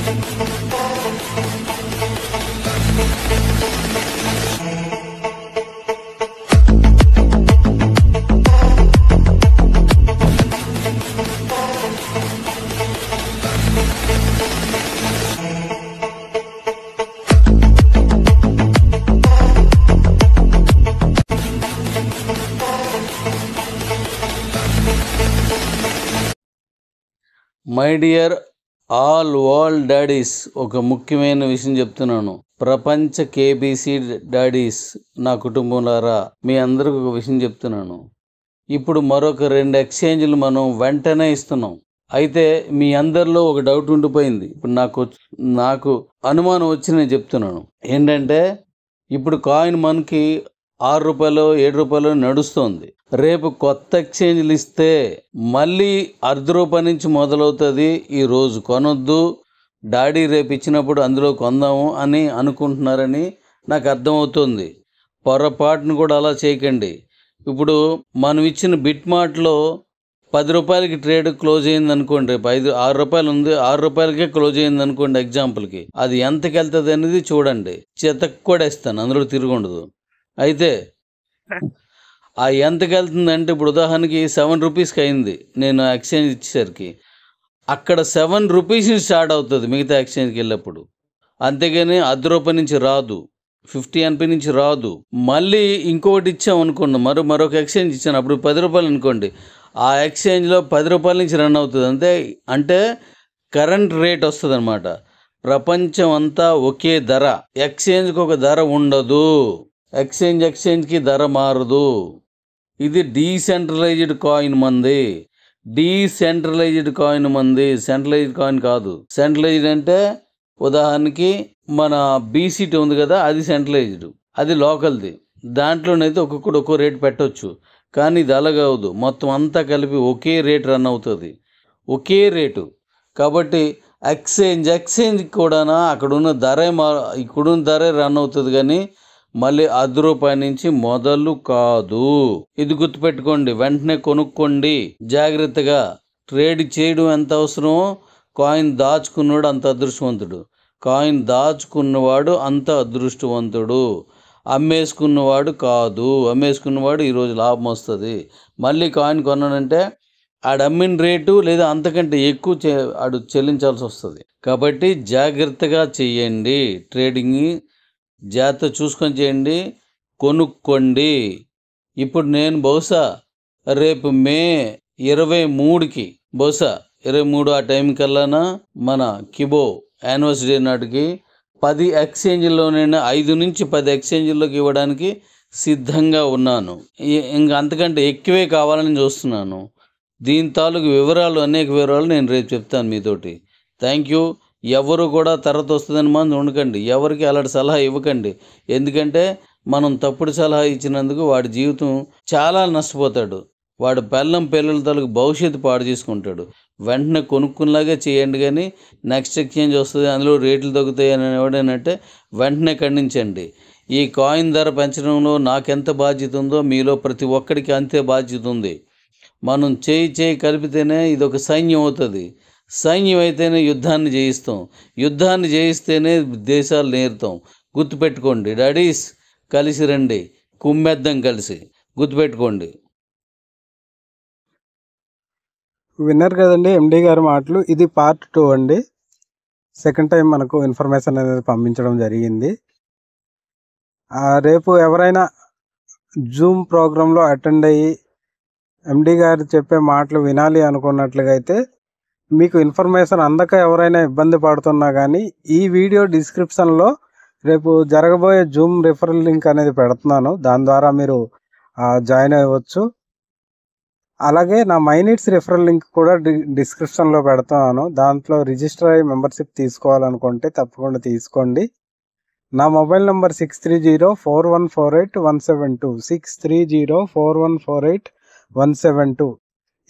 My dear all world daddies, ఒక ముఖ్యమైన విషయం చెప్తున్నాను. ప్రపంచ కేబీసీ డాడీస్, నా కుటుంబంలారా, మీ అందరికి ఒక విషయం చెప్తున్నాను. ఇప్పుడు మరొక 2 ఎక్స్చేంజ్లు మనం వెంటనే ఇస్తున్నాం. అయితే మీ అందరిలో ఒక డౌట్ ఉండిపోయింది. ఇప్పుడు నాకు అనుమానం వచ్చి నేను చెప్తున్నాను. ఏంటంటే, ఇప్పుడు కాయిన్ మనకి 6 రూపాయలు 7 రూపాయలు నడుస్తుంది. రేపు కొత్త ఎక్స్చేంజ్లు ఇస్తే మళ్ళీ ₹1 నుంచి మొదలవుతుంది. ఈ రోజు కొనొద్దు, డాడీ రేపు ఇచ్చినప్పుడు అందులో కొందాము అని అనుకుంటున్నారని నాకు అర్థమవుతుంది. పొరపాటును కూడా అలా చేయకండి. ఇప్పుడు మనం ఇచ్చిన బిట్ మార్ట్లో ₹10 ట్రేడ్ క్లోజ్ అయింది అనుకోండి, రేపు 6 రూపాయలు ఉంది, 6 రూపాయలకే క్లోజ్ అయింది అనుకోండి ఎగ్జాంపుల్కి. అది ఎంతకి వెళ్తుంది అనేది చూడండి. చెతకు కూడా ఇస్తాను, అందులో తిరుగుండదు. అయితే ఆ ఎంతకి వెళ్తుందంటే, ఇప్పుడు ఉదాహరణకి ₹7 అయింది నేను ఎక్స్చేంజ్ ఇచ్చేసరికి, అక్కడ ₹7 స్టార్ట్ అవుతుంది మిగతా ఎక్స్చేంజ్కి వెళ్ళినప్పుడు. అంతేగాని ₹10 నుంచి రాదు, 50 NP నుంచి రాదు. మళ్ళీ ఇంకొకటి ఇచ్చాం అనుకోండి, మరొక ఎక్స్చేంజ్ ఇచ్చాను, అప్పుడు ₹10 అనుకోండి, ఆ ఎక్స్చేంజ్లో ₹10 నుంచి రన్ అవుతుంది. అంటే కరెంట్ రేట్ వస్తుంది అనమాట. ప్రపంచం అంతా ఒకే ధర, ఎక్స్చేంజ్కి ఒక ధర ఉండదు, ఎక్స్చేంజ్కి ధర మారదు. ఇది డీసెంట్రలైజ్డ్ కాయిన్ మంది, డీసెంట్రలైజ్డ్ కాయిన్ మంది, సెంట్రలైజ్డ్ కాయిన్ కాదు. సెంట్రలైజ్డ్ అంటే ఉదాహరణకి మన బీసీటీ ఉంది కదా, అది సెంట్రలైజ్డ్, అది లోకల్ది. దాంట్లోనైతే ఒక్కొక్కడు ఒక్కో రేట్ పెట్టవచ్చు. కానీ ఇది అలాగవదు, మొత్తం అంతా కలిపి ఒకే రేట్ రన్ అవుతుంది, ఒకే రేటు. కాబట్టి ఎక్స్చేంజ్ కూడా అక్కడున్న ఇక్కడున్న ధరే రన్ అవుతుంది, కానీ మళ్ళీ ₹10 నుంచి మొదలు కాదు. ఇది గుర్తుపెట్టుకోండి. వెంటనే కొనుక్కోండి జాగ్రత్తగా. ట్రేడ్ చేయడం ఎంత అవసరమో, కాయిన్ దాచుకున్నవాడు అంత అదృష్టవంతుడు. కాయిన్ దాచుకున్నవాడు అంత అదృష్టవంతుడు, అమ్మేసుకున్నవాడు కాదు. అమ్మేసుకున్నవాడు ఈరోజు లాభం వస్తుంది. మళ్ళీ కాయిన్ కొన్నాడంటే ఆడు అమ్మిన రేటు లేదా అంతకంటే ఎక్కువ ఆడు చెల్లించాల్సి వస్తుంది. కాబట్టి జాగ్రత్తగా చెయ్యండి ట్రేడింగ్, జాగ్రత్త చూసుకొని చేయండి, కొనుక్కోండి. ఇప్పుడు నేను బహుశా రేపు మే 23కి, బహుశా 23 ఆ టైం కల్లా మన కిబో యానివర్సరీ నాటికి 10 ఎక్స్చేంజ్లోనైనా 5 నుంచి 10 ఎక్స్చేంజ్లోకి ఇవ్వడానికి సిద్ధంగా ఉన్నాను. ఇంకా అంతకంటే ఎక్కువే కావాలని చూస్తున్నాను. దీని తాలూకు అనేక వివరాలు నేను రేపు చెప్తాను మీతోటి. Thank you. ఎవరు కూడా తర్వాత వస్తుందని మనం ఉండకండి, ఎవరికి అలాంటి సలహా ఇవ్వకండి. ఎందుకంటే మనం తప్పుడు సలహా ఇచ్చినందుకు వాడి జీవితం చాలా నష్టపోతాడు. వాడు పిల్లల తాలూకు భవిష్యత్తు పాడు చేసుకుంటాడు. వెంటనే కొనుక్కునేలాగే చేయండి. కానీ నెక్స్ట్ ఎక్స్చేంజ్ వస్తుంది, అందులో రేట్లు తగ్గుతాయి అని ఎవడనంటే వెంటనే ఖండించండి. ఈ కాయిన్ ధర పెంచడంలో నాకెంత బాధ్యత ఉందో మీలో ప్రతి ఒక్కడికి అంతే బాధ్యత ఉంది. మనం చేయి కలిపితేనే ఇది ఒక సైన్యం అవుతుంది. సైన్యం అయితేనే యుద్ధాన్ని జయిస్తాం, యుద్ధాన్ని జయిస్తేనే దేశాలు నేరుతాం. గుర్తుపెట్టుకోండి డాడీస్, కలిసి రండి, కుమ్మెద్దం కలిసి. గుర్తుపెట్టుకోండి. విన్నారు కదండి ఎండి గారి మాటలు. ఇది పార్ట్ 2 అండి. సెకండ్ టైం మనకు ఇన్ఫర్మేషన్ అనేది పంపించడం జరిగింది. రేపు ఎవరైనా జూమ్ ప్రోగ్రాంలో అటెండ్ అయ్యి ఎండి గారు చెప్పే మాటలు వినాలి అనుకున్నట్లుగా అయితే, మీకు ఇన్ఫర్మేషన్ అందక ఎవరైనా ఇబ్బంది పడుతున్నా కానీ ఈ వీడియో డిస్క్రిప్షన్లో రేపు జరగబోయే జూమ్ రిఫరల్ లింక్ అనేది పెడుతున్నాను. దాని ద్వారా మీరు జాయిన్ అవ్వచ్చు. అలాగే నా మైనిట్స్ రిఫరల్ లింక్ కూడా డిస్క్రిప్షన్లో పెడుతున్నాను. దాంట్లో రిజిస్టర్ అయ్యి మెంబర్షిప్ తీసుకోవాలనుకుంటే తప్పకుండా తీసుకోండి. నా మొబైల్ నెంబర్ 6304148172, 6304148172.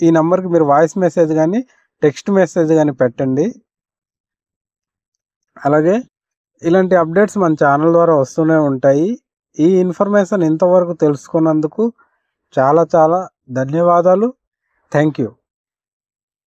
ఈ నెంబర్కి మీరు వాయిస్ మెసేజ్ కానీ టెక్స్ట్ మెసేజ్ కానీ పెట్టండి. అలాగే ఇలాంటి అప్డేట్స్ మన ఛానల్ ద్వారా వస్తూనే ఉంటాయి. ఈ ఇన్ఫర్మేషన్ ఇంతవరకు తెలుసుకున్నందుకు చాలా చాలా ధన్యవాదాలు. Thank you.